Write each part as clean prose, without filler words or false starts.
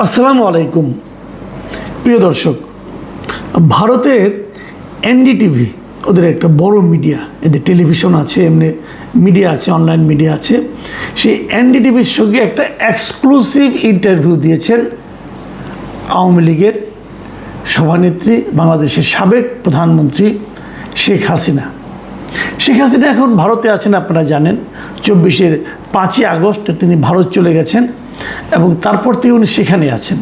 আসসালামু আলাইকুম প্রিয় দর্শক। ভারতের এনডিটিভি ওদের একটা বড় মিডিয়া, এদের টেলিভিশন আছে, এমনি মিডিয়া আছে, অনলাইন মিডিয়া আছে। সেই এনডিটিভির সঙ্গে একটা এক্সক্লুসিভ ইন্টারভিউ দিয়েছেন আওয়ামী লীগের সভানেত্রী, বাংলাদেশের সাবেক প্রধানমন্ত্রী শেখ হাসিনা। শেখ হাসিনা এখন ভারতে আছেন, আপনারা জানেন। 5ই আগস্ট তিনি ভারত চলে গেছেন এবং তারপর থেকে উনি সেখানে আছেন।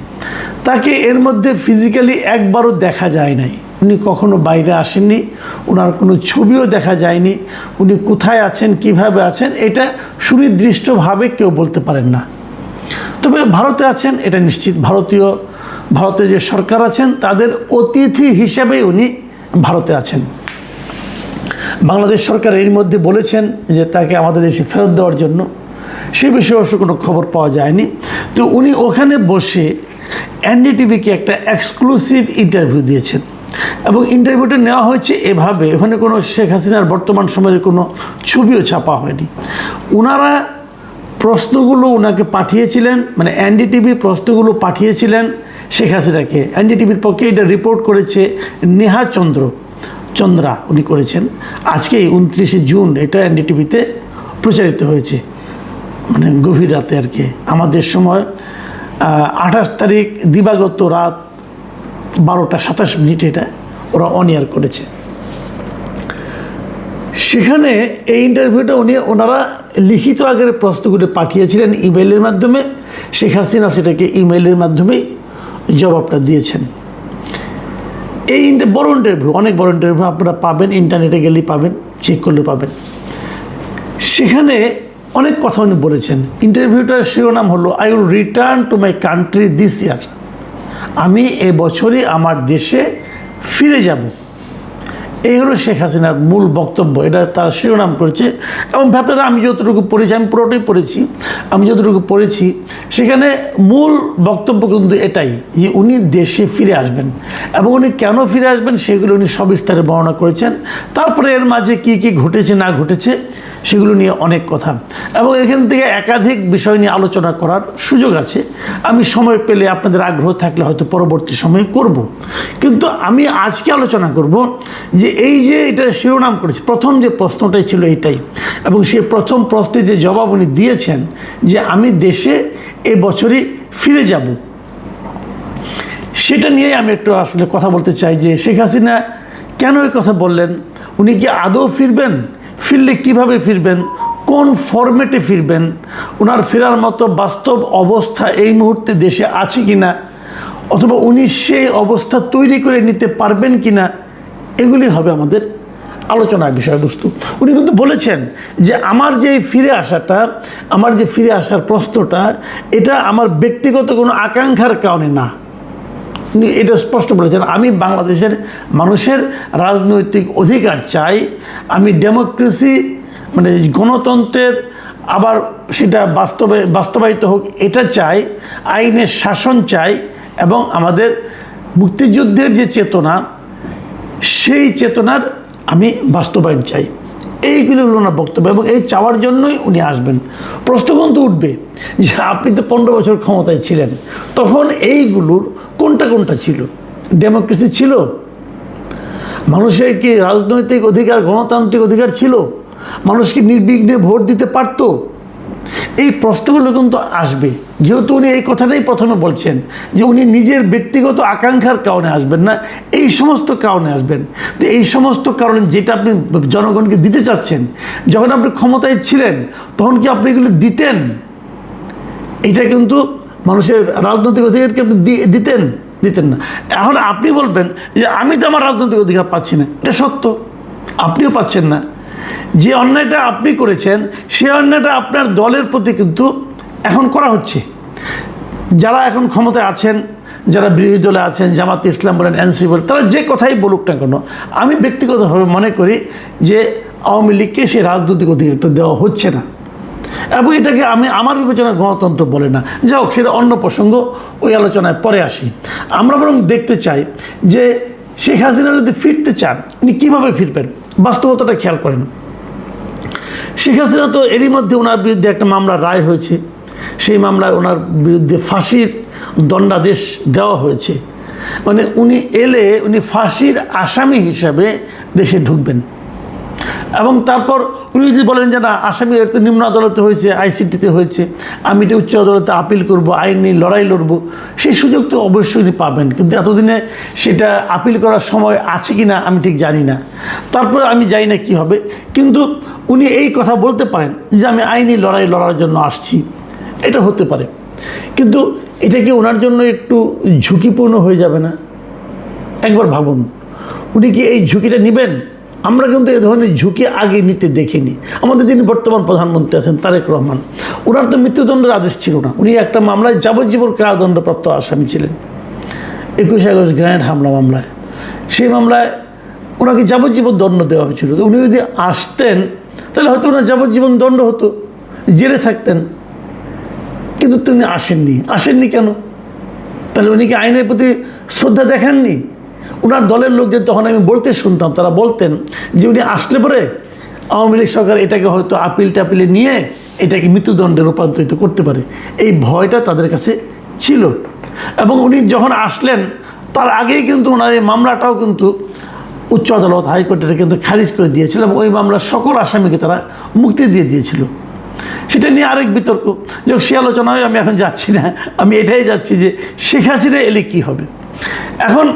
তাকে এর মধ্যে ফিজিক্যালি একবারও দেখা যায় নাই, উনি কখনো বাইরে আসেননি, ওনার কোনো ছবিও দেখা যায়নি। উনি কোথায় আছেন, কিভাবে আছেন, এটা সুনির্দিষ্টভাবে কেউ বলতে পারেন না। তবে ভারতে আছেন এটা নিশ্চিত। ভারতে যে সরকার আছেন তাদের অতিথি হিসেবে উনি ভারতে আছেন। বাংলাদেশ সরকার এর মধ্যে বলেছেন যে তাকে আমাদের দেশে ফেরত দেওয়ার জন্য, সে বিষয়ে অবশ্য কোনো খবর পাওয়া যায়নি। তো উনি ওখানে বসে এনডিটিভিকে একটা এক্সক্লুসিভ ইন্টারভিউ দিয়েছেন এবং ইন্টারভিউটা নেওয়া হয়েছে এভাবে, ওখানে কোনো শেখ হাসিনার বর্তমান সময়ের কোনো ছবিও ছাপা হয়নি। ওনারা প্রশ্নগুলো ওনাকে পাঠিয়েছিলেন, মানে এনডিটিভি প্রশ্নগুলো পাঠিয়েছিলেন শেখ হাসিনাকে। এনডিটিভির পক্ষে এটা রিপোর্ট করেছে নেহা চন্দ্রা, উনি করেছেন। আজকে 29শে জুন এটা এনডিটিভিতে প্রচারিত হয়েছে, মানে গভীর রাতে আর কি, আমাদের সময় 28 তারিখ দিবাগত রাত 12টা 27 মিনিট এটা ওরা অন এয়ার করেছে। সেখানে এই ইন্টারভিউটা ওনারা লিখিত আগের প্রশ্নগুলো পাঠিয়েছিলেন ইমেইলের মাধ্যমে। শেখ হাসিনা সেটাকে ইমেইলের মাধ্যমেই জবাবটা দিয়েছেন। এই বড় ইন্টারভিউ, অনেক বড় ইন্টারভিউ, আপনারা পাবেন, ইন্টারনেটে গেলেই পাবেন, চেক করলে পাবেন। সেখানে অনেক কথা উনি বলেছেন। ইন্টারভিউটার শিরোনাম হলো I will return to my country this ইয়ার, আমি এবছরই আমার দেশে ফিরে যাব। এই হলো শেখ হাসিনার মূল বক্তব্য, এটা তার শিরোনাম করেছে। এবং ভেতরে আমি যতটুকু পড়েছি, আমি পুরোটাই পড়েছি, আমি যতটুকু পড়েছি সেখানে মূল বক্তব্য কিন্তু এটাই যে উনি দেশে ফিরে আসবেন এবং উনি কেন ফিরে আসবেন সেগুলো উনি সবিস্তারে বর্ণনা করেছেন। তারপরে এর মাঝে কী কী ঘটেছে না ঘটেছে সেগুলো নিয়ে অনেক কথা, এবং এখান থেকে একাধিক বিষয় নিয়ে আলোচনা করার সুযোগ আছে। আমি সময় পেলে, আপনাদের আগ্রহ থাকলে হয়তো পরবর্তী সময়ে করব। কিন্তু আমি আজকে আলোচনা করব যে এই যে এটা শিরোনাম করেছে, প্রথম যে প্রশ্নটাই ছিল এটাই, এবং সেই প্রথম প্রশ্নে যে জবাব উনি দিয়েছেন যে আমি দেশে এবছরই ফিরে যাব, সেটা নিয়েই আমি একটু আসলে কথা বলতে চাই। যে শেখ হাসিনা কেন এই কথা বললেন, উনি কি আদৌ ফিরবেন, ফিরলে কীভাবে ফিরবেন, কোন ফরম্যাটে ফিরবেন, ওনার ফেরার মতো বাস্তব অবস্থা এই মুহূর্তে দেশে আছে কি না, অথবা উনি সেই অবস্থা তৈরি করে নিতে পারবেন কি না, এগুলি হবে আমাদের আলোচনার বিষয়বস্তু। উনি কিন্তু বলেছেন যে আমার যে ফিরে আসার প্রশ্নটা, এটা আমার ব্যক্তিগত কোনো আকাঙ্ক্ষার কারণে না। উনি এটা স্পষ্ট বলেছেন, আমি বাংলাদেশের মানুষের রাজনৈতিক অধিকার চাই, আমি ডেমোক্রেসি মানে গণতন্ত্রের আবার সেটা বাস্তবায়িত হোক এটা চাই, আইনের শাসন চাই, এবং আমাদের মুক্তিযুদ্ধের যে চেতনা সেই চেতনার আমি বাস্তবায়ন চাই। এইগুলি হলো না বক্তব্য, এবং এই চাওয়ার জন্যই উনি আসবেন। প্রশ্ন কিন্তু উঠবে যে আপনি তো 15 বছর ক্ষমতায় ছিলেন, তখন এইগুলোর কোনটা ছিল? ডেমোক্রেসি ছিল? মানুষের কি রাজনৈতিক অধিকার, গণতান্ত্রিক অধিকার ছিল? মানুষ কি নির্বিঘ্নে ভোট দিতে পারত? এই প্রশ্নগুলো কিন্তু আসবে, যেহেতু উনি এই কথাটাই প্রথমে বলছেন যে উনি নিজের ব্যক্তিগত আকাঙ্ক্ষার কারণে আসবেন না, এই সমস্ত কারণে আসবেন। তো এই সমস্ত কারণে যেটা আপনি জনগণকে দিতে চাচ্ছেন, যখন আপনি ক্ষমতায় ছিলেন তখন কি আপনি এগুলো দিতেন? এটা কিন্তু মানুষের রাজনৈতিক অধিকারকে আপনি দিতেন না। এখন আপনি বলবেন যে আমি তো আমার রাজনৈতিক অধিকার পাচ্ছি না, এটা সত্য, আপনিও পাচ্ছেন না। যে অন্যায়টা আপনি করেছেন সে অন্যায়টা আপনার দলের প্রতি কিন্তু এখন করা হচ্ছে। যারা এখন ক্ষমতায় আছেন, যারা বিরোধী দলে আছেন, জামাত ইসলাম বলেন, এনসিপি বলেন, তারা যে কথাই বলুক না কেন, আমি ব্যক্তিগতভাবে মনে করি যে আওয়ামী লীগকে সে রাজনৈতিক অধিকারটা দেওয়া হচ্ছে না, এবং এটাকে আমার বিবেচনা গণতন্ত্র বলে না। যাই হোক, সেটা অন্য প্রসঙ্গ, ওই আলোচনায় পরে আসি। আমরা বরং দেখতে চাই যে শেখ হাসিনা যদি ফিরতে চান উনি কীভাবে ফিরবেন, বাস্তবতাটা খেয়াল করেন। শেখ হাসিনা তো এরই মধ্যে ওনার বিরুদ্ধে একটা মামলার রায় হয়েছে, সেই মামলায় ওনার বিরুদ্ধে ফাঁসির দণ্ডাদেশ দেওয়া হয়েছে, মানে উনি এলে উনি ফাঁসির আসামি হিসাবে দেশে ঢুকবেন। এবং তারপর উনি যদি বলেন যে না, আসামি তো নিম্ন আদালতে হয়েছে, আইসিটিতে হয়েছে, আমি এটা উচ্চ আদালতে আপিল করব, আইন নিয়ে লড়াই লড়ব, সেই সুযোগ তো অবশ্যই উনি পাবেন। কিন্তু এতদিনে সেটা আপিল করার সময় আছে কি না আমি ঠিক জানি না। তারপরে আমি জানি না কী হবে, কিন্তু উনি এই কথা বলতে পারেন যে আমি আইনি লড়াই লড়ার জন্য আসছি, এটা হতে পারে। কিন্তু এটা কি ওনার জন্য একটু ঝুঁকিপূর্ণ হয়ে যাবে না? একবার ভাবুন, উনি কি এই ঝুঁকিটা নেবেন? আমরা কিন্তু এ ধরনের ঝুঁকি আগে নিতে দেখিনি। আমাদের যিনি বর্তমান প্রধানমন্ত্রী আছেন তারেক রহমান, ওনার তো মৃত্যুদণ্ডের আদেশ ছিল না, উনি একটা মামলায় যাবজ্জীবন কারাদণ্ডপ্রাপ্ত আসামি ছিলেন 21 আগস্ট গ্রেনেড হামলা মামলায়। সেই মামলায় ওনাকে যাবজ্জীবন দণ্ড দেওয়া হয়েছিল। তো উনি যদি আসতেন তাহলে হয়তো ওনার যাবজ্জীবন দণ্ড হতো, জেলে থাকতেন। কিন্তু তিনি আসেননি কেন? তাহলে উনি কি আইনের প্রতি শ্রদ্ধা দেখাননি? ওনার দলের লোকদের তখন আমি বলতে শুনতাম, তারা বলতেন যে উনি আসলে পরে আওয়ামী লীগ সরকার এটাকে হয়তো আপিল টাপিলে নিয়ে এটাকে মৃত্যুদণ্ডে রূপান্তরিত করতে পারে, এই ভয়টা তাদের কাছে ছিল। এবং উনি যখন আসলেন তার আগেই কিন্তু ওনার এই মামলাটাও কিন্তু উচ্চ আদালত হাইকোর্টে কিন্তু খারিজ করে দিয়েছিল, এবং ওই মামলার সকল আসামিকে তারা মুক্তি দিয়ে দিয়েছিল। সেটা নিয়ে আরেক বিতর্ক, যখন সে আলোচনায় আমি এখন যাচ্ছি না, আমি এটাই যাচ্ছি যে শেখ হাসিনা এলে কী হবে। এখন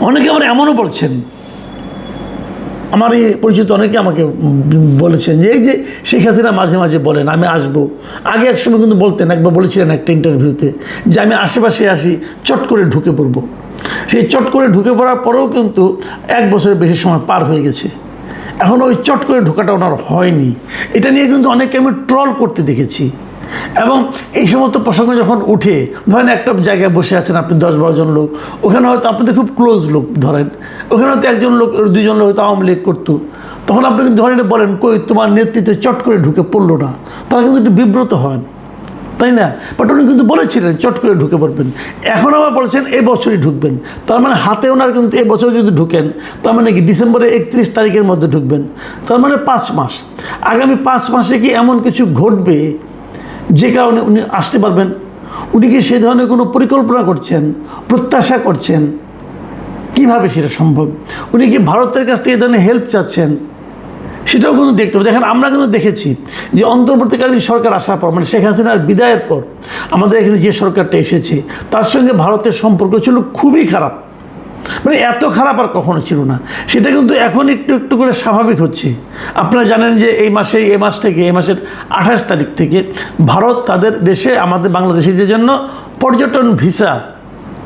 অনেকে আবার এমনও বলছেন, আমার এই পরিচিত অনেকে আমাকে বলেছেন যে এই যে শেখ হাসিনা মাঝে মাঝে বলেন আমি আসবো, আগে এক সময় কিন্তু বলতেন, একবার বলেছিলেন একটা ইন্টারভিউতে যে আমি আশেপাশে আসি, চট করে ঢুকে পড়বো। সেই চট করে ঢুকে পড়ার পরেও কিন্তু 1 বছরের বেশি সময় পার হয়ে গেছে, এখন ওই চট করে ঢোকাটা ওনার হয়নি। এটা নিয়ে কিন্তু অনেকে আমি ট্রল করতে দেখেছি। এবং এই সমস্ত প্রসঙ্গ যখন উঠে, ধরেন একটা জায়গায় বসে আছেন আপনি 10-12 জন লোক, ওখানে হয়তো আপনাদের খুব ক্লোজ লোক, ধরেন ওখানে হয়তো একজন লোক 2 জন লোক হয়তো আওয়ামী লীগ করতো, তখন আপনি কিন্তু ধরেন বলেন কই তোমার নেতৃত্বে চট করে ঢুকে পড়লো না, তারা কিন্তু একটু বিব্রত হন, তাই না? বাট উনি কিন্তু বলেছিলেন চট করে ঢুকে পড়বেন। এখন আবার বলছেন এবছরই ঢুকবেন, তার মানে হাতে ওনার কিন্তু এবছর যদি ঢুকেন তার মানে কি ডিসেম্বরের 31 তারিখের মধ্যে ঢুকবেন, তার মানে 5 মাস। আগামী 5 মাসে কি এমন কিছু ঘটবে যে কারণে উনি আসতে পারবেন? উনি কি সেই ধরনের কোনো পরিকল্পনা করছেন, প্রত্যাশা করছেন? কিভাবে সেটা সম্ভব? উনি কি ভারতের কাছ থেকে এই ধরনের হেল্প চাচ্ছেন? সেটাও কিন্তু দেখতে হবে। দেখেন আমরা কিন্তু দেখেছি যে অন্তর্বর্তীকালীন সরকার আসার পর, মানে শেখ হাসিনার বিদায়ের পর আমাদের এখানে যে সরকারটা এসেছে তার সঙ্গে ভারতের সম্পর্ক ছিল খুবই খারাপ, মানে এত খারাপ আর কখনো ছিল না। সেটা কিন্তু এখন একটু একটু করে স্বাভাবিক হচ্ছে। আপনারা জানেন যে এই মাসের 28 তারিখ থেকে ভারত তাদের দেশে আমাদের বাংলাদেশিদের জন্য পর্যটন ভিসা,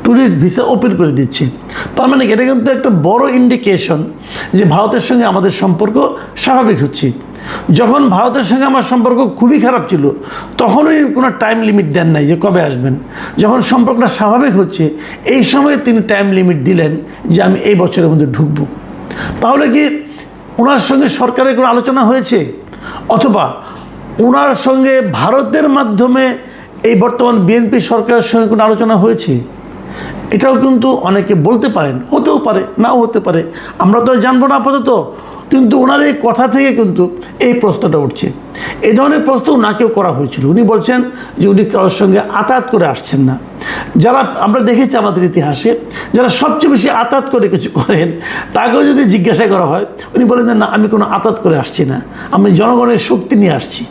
ট্যুরিস্ট ভিসা ওপেন করে দিচ্ছে। তার মানে এটা কিন্তু একটা বড় ইন্ডিকেশন যে ভারতের সঙ্গে আমাদের সম্পর্ক স্বাভাবিক হচ্ছে। যখন ভারতের সঙ্গে আমার সম্পর্ক খুবই খারাপ ছিল তখনই কোনো টাইম লিমিট দেন নাই যে কবে আসবেন। যখন সম্পর্কটা স্বাভাবিক হচ্ছে এই সময়ে তিনি টাইম লিমিট দিলেন যে আমি এই বছরের মধ্যে ঢুকব। তাহলে কি ওনার সঙ্গে সরকারের কোনো আলোচনা হয়েছে, অথবা ওনার সঙ্গে ভারতের মাধ্যমে এই বর্তমান বিএনপি সরকারের সঙ্গে কোনো আলোচনা হয়েছে? এটাও কিন্তু অনেকে বলতে পারেন, হতেও পারে নাও হতে পারে, আমরা তো জানবো না আপাতত। কিন্তু ওনার এই কথা থেকে কিন্তু এই প্রশ্নটা উঠছে। এই ধরনের প্রশ্ন ওনাকেও করা হয়েছিল। উনি বলছেন যে উনি কারোর সঙ্গে আতাত করে আসছেন না। যারা আমরা দেখেছি আমাদের ইতিহাসে যারা সবচেয়ে বেশি আতাত করে কিছু করেন তাকেও যদি জিজ্ঞাসা করা হয় উনি বলেন যে না, আমি কোনো আতাত করে আসছি না, আমি জনগণের শক্তি নিয়ে আসছি।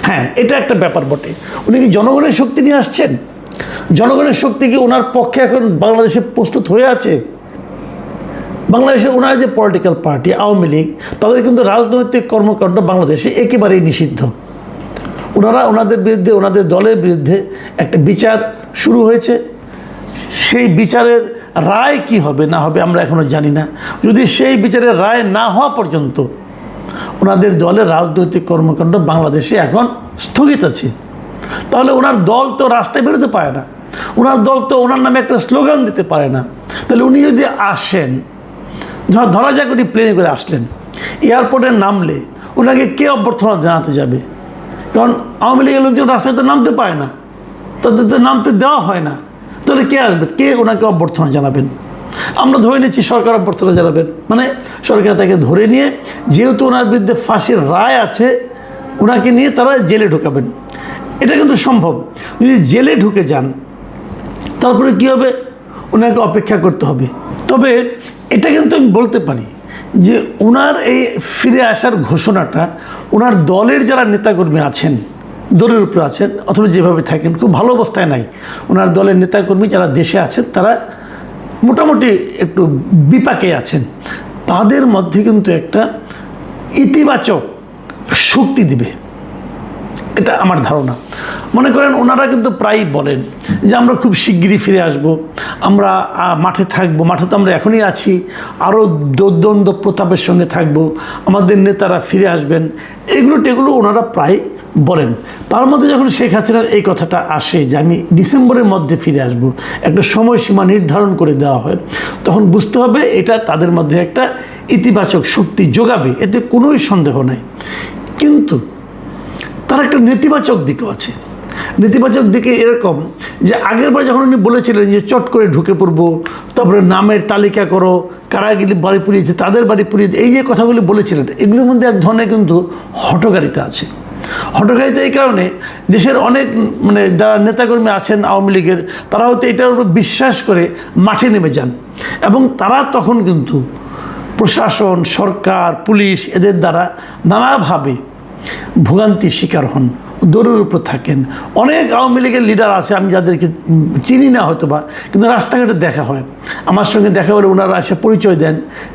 হ্যাঁ, এটা একটা ব্যাপার বটে। উনি কি জনগণের শক্তি নিয়ে আসছেন? জনগণের শক্তি কি ওনার পক্ষে এখন বাংলাদেশে প্রস্তুত হয়ে আছে? বাংলাদেশে ওনার যে পলিটিক্যাল পার্টি আওয়ামী লীগ, তাদের কিন্তু রাজনৈতিক কর্মকাণ্ড বাংলাদেশে একেবারেই নিষিদ্ধ। ওনাদের বিরুদ্ধে, ওনাদের দলের বিরুদ্ধে একটা বিচার শুরু হয়েছে। সেই বিচারের রায় কি হবে না হবে আমরা এখনও জানি না। যদি সেই বিচারের রায় না হওয়া পর্যন্ত ওনাদের দলের রাজনৈতিক কর্মকাণ্ড বাংলাদেশে এখন স্থগিত আছে। তাহলে ওনার দল তো রাস্তায় বেরোতে পারে না, ওনার দল তো ওনার নামে একটা স্লোগান দিতে পারে না। তাহলে উনি যদি আসেন, ধরা যাক উনি প্লেনে করে আসলেন, এয়ারপোর্টে নামলে ওনাকে কে অভ্যর্থনা জানাতে যাবে? কারণ আওয়ামী লীগের লোকজন রাস্তায় তো নামতে পারে না, তাদের তো নামতে দেওয়া হয় না। তাহলে কে আসবে, কে ওনাকে অভ্যর্থনা জানাবেন? আমরা ধরে নিচ্ছি সরকার অভ্যর্থনা জানাবেন, মানে সরকার তাকে ধরে নিয়ে, যেহেতু ওনার বিরুদ্ধে ফাঁসির রায় আছে, ওনাকে নিয়ে তারা জেলে ঢোকাবেন। এটা কিন্তু সম্ভব। যদি জেলে ঢুকে যান তারপরে কী হবে, ওনাকে অপেক্ষা করতে হবে। তবে এটা কিন্তু আমি বলতে পারি যে ওনার এই ফিরে আসার ঘোষণাটা ওনার দলের যারা নেতাকর্মী আছেন, দলের উপরে আছেন অথবা যেভাবে থাকেন, খুব ভালো অবস্থায় নাই। ওনার দলের নেতাকর্মী যারা দেশে আছেন তারা মোটামুটি একটু বিপাকে আছেন, তাদের মধ্যে কিন্তু একটা ইতিবাচক শক্তি দিবে, এটা আমার ধারণা। মনে করেন ওনারা কিন্তু প্রায়ই বলেন যে আমরা খুব শিগগিরই ফিরে আসব, আমরা মাঠে থাকবো, মাঠে তো আমরা এখনই আছি, আরও দ্বন্দ্ব প্রতাপের সঙ্গে থাকব, আমাদের নেতারা ফিরে আসবেন, এগুলো ওনারা প্রায় বলেন। তার মধ্যে যখন শেখ হাসিনার এই কথাটা আসে যে আমি ডিসেম্বরের মধ্যে ফিরে আসব, একটা সময়সীমা নির্ধারণ করে দেওয়া হয়, তখন বুঝতে হবে এটা তাদের মধ্যে একটা ইতিবাচক শক্তি যোগাবে, এতে কোনোই সন্দেহ নাই। কিন্তু তার একটা নেতিবাচক দিকও আছে। নেতিবাচক দিকে এরকম যে আগেরবার যখন উনি বলেছিলেন যে চট করে ঢুকে পড়বো, তারপরে নামের তালিকা করো, কারা গেলে বাড়ি পুড়িয়েছে তাদের বাড়ি পুড়িয়েছে, এই যে কথাগুলি বলেছিলেন, এগুলোর মধ্যে এক ধরনের কিন্তু হঠকারিতা আছে। হঠকারিতা এই কারণে দেশের অনেক যারা নেতাকর্মী আছেন আওয়ামী লীগের, তারা হয়তো এটার উপর বিশ্বাস করে মাঠে নেমে যান, এবং তারা তখন কিন্তু প্রশাসন, সরকার, পুলিশ এদের দ্বারা নানাভাবে ভোগান্তির শিকার হন, দৌড়ের উপর থাকেন। অনেক আওয়ামী লীগের লিডার আছে আমি যাদেরকে চিনি না হয়তো বা, কিন্তু রাস্তাঘাটে দেখা হয়, আমার সঙ্গে দেখা হলে ওনারা এসে পরিচয় দেন,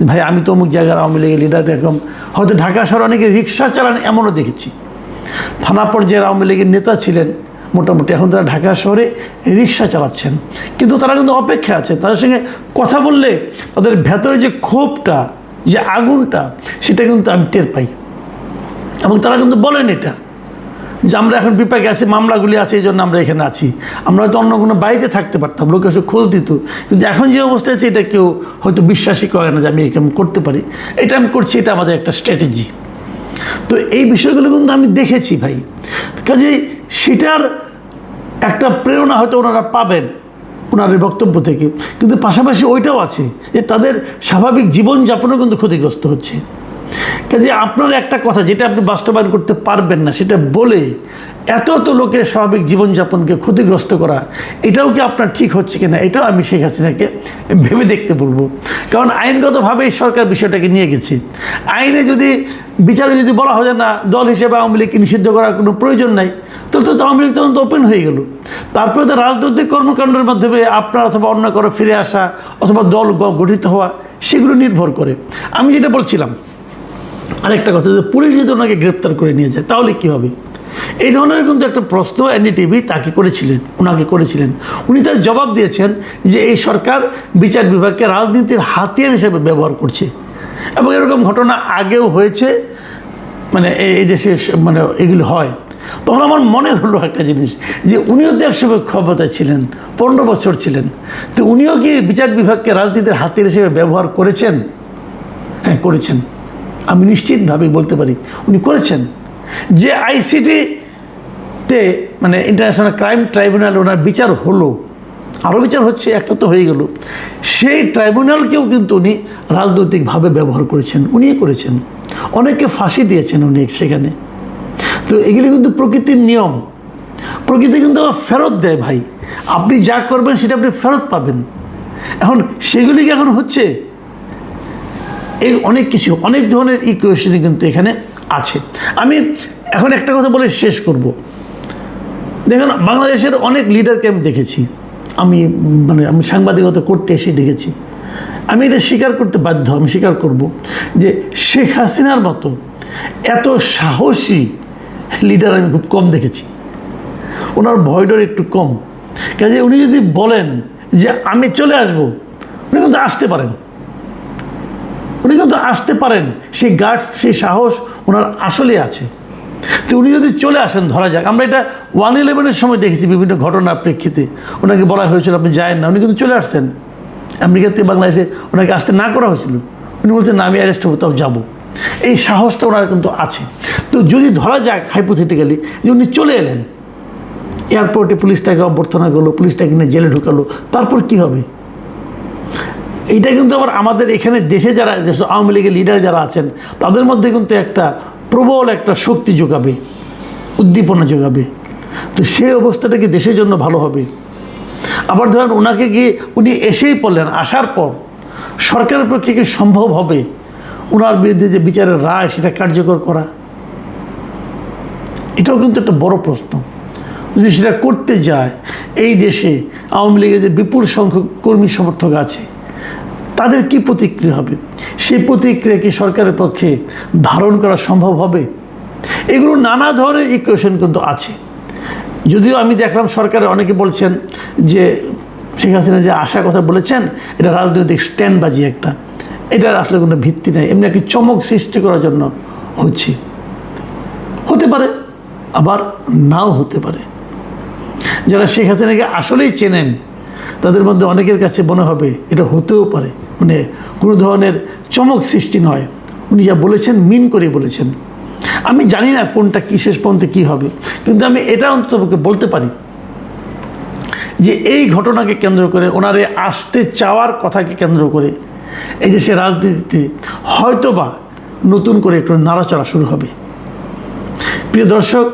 ভাই আমি তো অমুক জায়গার আওয়ামী লীগের লিডার। এরকম হয়তো ঢাকা শহরে অনেকে রিক্সা চালান, এমনও দেখেছি। থানা পর্যায়ের আওয়ামী লীগের নেতা ছিলেন মোটামুটি, এখন তারা ঢাকা শহরে রিক্সা চালাচ্ছেন, কিন্তু তারা কিন্তু অপেক্ষা আছে। তাদের সঙ্গে কথা বললে তাদের ভেতরে যে ক্ষোভটা, যে আগুনটা, সেটা কিন্তু আমি টের পাই। এবং তারা কিন্তু বলেন এটা যে আমরা এখন বিপাকে আছি, মামলাগুলি আছে, এই জন্য আমরা এখানে আছি, আমরা হয়তো অন্য কোনো বাড়িতে থাকতে পারতাম, লোকে এসে খোঁজ দিত, কিন্তু এখন যে অবস্থা আছে এটা কেউ হয়তো বিশ্বাসই করে না যে আমি এরকম করতে পারি, এটা আমি করছি, এটা আমাদের একটা স্ট্র্যাটেজি। তো এই বিষয়গুলো কিন্তু আমি দেখেছি ভাই, কাজেই সেটার একটা প্রেরণা হয়তো ওনারা পাবেন ওনার এই বক্তব্য থেকে, কিন্তু পাশাপাশি ওইটাও আছে যে তাদের স্বাভাবিক জীবনযাপনও কিন্তু ক্ষতিগ্রস্ত হচ্ছে। কাজে আপনার একটা কথা যেটা আপনি বাস্তবায়ন করতে পারবেন না, সেটা বলে এত লোকের স্বাভাবিক জীবনযাপনকে ক্ষতিগ্রস্ত করা, এটাও কি আপনার ঠিক হচ্ছে কিনা, এটাও আমি শেখ হাসিনাকে ভেবে দেখতে বলবো। কারণ আইনগতভাবে সরকার বিষয়টাকে নিয়ে গেছে, আইনে যদি বিচারে যদি বলা হয় না দল হিসেবে আওয়ামী লীগকে নিষিদ্ধ করার কোনো প্রয়োজন নাই, তাহলে তো আওয়ামী লীগ তখন তো ওপেন হয়ে গেল। তারপরে তো রাজনৈতিক কর্মকাণ্ডের মাধ্যমে আপনার অথবা অন্য কারো ফিরে আসা অথবা দল গঠিত হওয়া, সেগুলো নির্ভর করে। আমি যেটা বলছিলাম আরেকটা কথা, যে পুলিশ যদি ওনাকে গ্রেপ্তার করে নিয়ে যায় তাহলে কী হবে, এই ধরনের কিন্তু একটা প্রশ্ন এনডিটিভি তাকে করেছিলেন, ওনাকে করেছিলেন। উনি তার জবাব দিয়েছেন যে এই সরকার বিচার বিভাগকে রাজনীতির হাতিয়ার হিসেবে ব্যবহার করছে, এবং এরকম ঘটনা আগেও হয়েছে, এই দেশে এগুলি হয়। তখন আমার মনে হলো একটা জিনিস, যে উনিও তো একসময় ক্ষমতায় ছিলেন, 15 বছর ছিলেন, তো উনিও কি বিচার বিভাগকে রাজনীতির হাতিয়ার হিসেবে ব্যবহার করেছেন? হ্যাঁ, করেছেন। আমি নিশ্চিতভাবেই বলতে পারি উনি করেছেন। যে আইসিটিতে ইন্টারন্যাশনাল ক্রাইম ট্রাইব্যুনাল ওনার বিচার হলো, আরও বিচার হচ্ছে, একটা তো হয়ে গেল, সেই ট্রাইব্যুনালকেও কিন্তু উনি রাজনৈতিকভাবে ব্যবহার করেছেন, উনিই করেছেন। অনেককে ফাঁসি দিয়েছেন উনি সেখানে। তো এগুলি কিন্তু প্রকৃতির নিয়ম, প্রকৃতি কিন্তু আবার ফেরত দেয় ভাই, আপনি যা করবেন সেটা আপনি ফেরত পাবেন। এখন সেগুলি কি এখন হচ্ছে? এই অনেক কিছু, অনেক ধরনের ইকুয়েশনই কিন্তু এখানে আছে। আমি এখন একটা কথা বলে শেষ করব। দেখুন, বাংলাদেশের অনেক লিডারকে আমি দেখেছি, আমি সাংবাদিকতা করতে এসে দেখেছি। আমি এটা স্বীকার করতে বাধ্য, আমি স্বীকার করব যে শেখ হাসিনার মতো এত সাহসী লিডার আমি খুব কম দেখেছি। ওনার ভয়ডর একটু কম, কাজে উনি যদি বলেন যে আমি চলে আসব, উনি কিন্তু আসতে পারেন, উনি কিন্তু আসতে পারেন, সেই গার্ডস, সেই সাহস ওনার আসলে আছে। তো উনি যদি চলে আসেন, ধরা যাক আমরা এটা 1/11-এর সময় দেখেছি, বিভিন্ন ঘটনার প্রেক্ষিতে ওনাকে বলা হয়েছিল আপনি যায়েন না, উনি কিন্তু চলে আসছেন। আমেরিকা থেকে বাংলাদেশে ওনাকে আসতে না করা হয়েছিল, উনি বলছেন না আমি অ্যারেস্ট হবো, তাও যাবো। এই সাহসটা ওনার কিন্তু আছে। তো যদি ধরা যাক হাইপোথেটিক্যালি যে উনি চলে এলেন, এয়ারপোর্টে পুলিশটাকে অভ্যর্থনা করলো, পুলিশটাকে নিয়ে জেলে ঢুকালো, তারপর কি হবে? এইটা কিন্তু আবার আমাদের এখানে দেশে যারা আওয়ামী লীগের লিডার যারা আছেন তাদের মধ্যে কিন্তু একটা প্রবল একটা শক্তি যোগাবে, উদ্দীপনা যোগাবে। তো সেই অবস্থাটা কি দেশের জন্য ভালো হবে? আবার ধরেন ওনাকে গিয়ে উনি এসেই পড়লেন, আসার পর সরকারের পক্ষে কি সম্ভব হবে ওনার বিরুদ্ধে যে বিচারের রায় সেটা কার্যকর করা? এটাও কিন্তু একটা বড় প্রশ্ন। যদি সেটা করতে যায়, এই দেশে আওয়ামী লীগের যে বিপুল সংখ্যক কর্মী সমর্থক আছে তাদের কি প্রতিক্রিয়া হবে? সেই প্রতিক্রিয়া কি সরকারের পক্ষে ধারণ করা সম্ভব হবে? এগুলো নানা ধরনের ইকুয়েশন কিন্তু আছে। যদিও আমি দেখলাম সরকারের অনেকে বলছেন যে শেখ হাসিনা যে আসার কথা বলেছেন এটা রাজনৈতিক স্ট্যান্ডবাজি একটা, এটার আসলে কোনো ভিত্তি নেই, এমনি একটি চমক সৃষ্টি করার জন্য হচ্ছে। হতে পারে, আবার নাও হতে পারে। যারা শেখ হাসিনাকে আসলেই চেনেন তাদের মধ্যে অনেকের কাছে মনে হবে এটা হতেও পারে, মানে কোনো ধরনের চমক সৃষ্টি নয়, উনি যা বলেছেন মিন করে বলেছেন। আমি জানি না কোনটা কী শেষ পর্যন্ত কী হবে, কিন্তু আমি এটা অন্ততপক্ষে বলতে পারি যে এই ঘটনাকে কেন্দ্র করে, ওনার এই আসতে চাওয়ার কথাকে কেন্দ্র করে এই দেশের রাজনীতিতে হয়তোবা নতুন করে একটু নাড়াচাড়া শুরু হবে। প্রিয় দর্শক,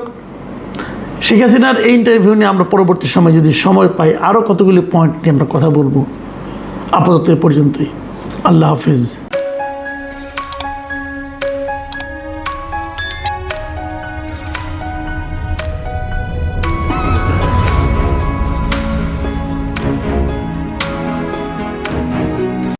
শেখ হাসিনার এই ইন্টারভিউ নিয়ে আমরা পরবর্তী সময় যদি সময় পাই আরও কতগুলি পয়েন্ট নিয়ে আমরা কথা বলবো। আপাতত এ পর্যন্তই। আল্লাহ হাফিজ।